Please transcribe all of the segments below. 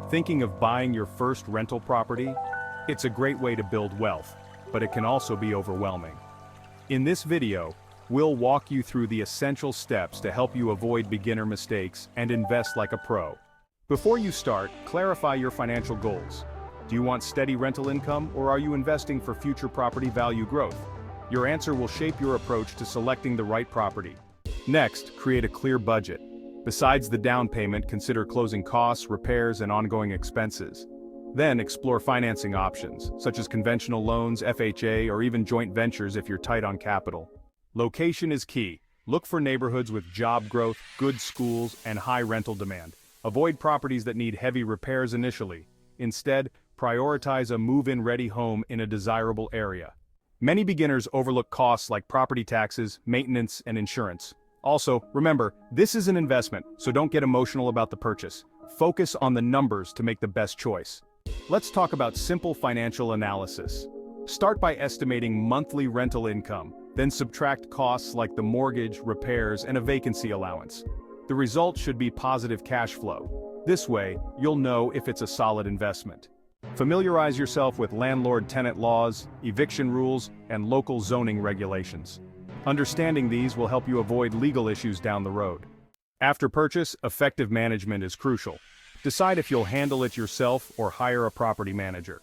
Thinking of buying your first rental property? It's a great way to build wealth, but it can also be overwhelming. In this video, we'll walk you through the essential steps to help you avoid beginner mistakes and invest like a pro. Before you start, clarify your financial goals. Do you want steady rental income, or are you investing for future property value growth? Your answer will shape your approach to selecting the right property. Next, create a clear budget. Besides the down payment, consider closing costs, repairs, and ongoing expenses. Then explore financing options, such as conventional loans, FHA, or even joint ventures if you're tight on capital. Location is key. Look for neighborhoods with job growth, good schools, and high rental demand. Avoid properties that need heavy repairs initially. Instead, prioritize a move-in ready home in a desirable area. Many beginners overlook costs like property taxes, maintenance, and insurance. Also, remember, this is an investment, so don't get emotional about the purchase. Focus on the numbers to make the best choice. Let's talk about simple financial analysis. Start by estimating monthly rental income, then subtract costs like the mortgage, repairs, and a vacancy allowance. The result should be positive cash flow. This way, you'll know if it's a solid investment. Familiarize yourself with landlord-tenant laws, eviction rules, and local zoning regulations. Understanding these will help you avoid legal issues down the road. After purchase, effective management is crucial. Decide if you'll handle it yourself or hire a property manager.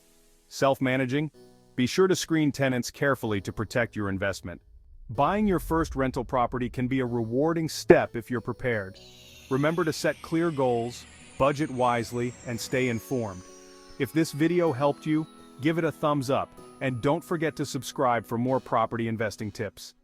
Self-managing? Be sure to screen tenants carefully to protect your investment. Buying your first rental property can be a rewarding step if you're prepared. Remember to set clear goals, budget wisely, and stay informed. If this video helped you, give it a thumbs up, and don't forget to subscribe for more property investing tips.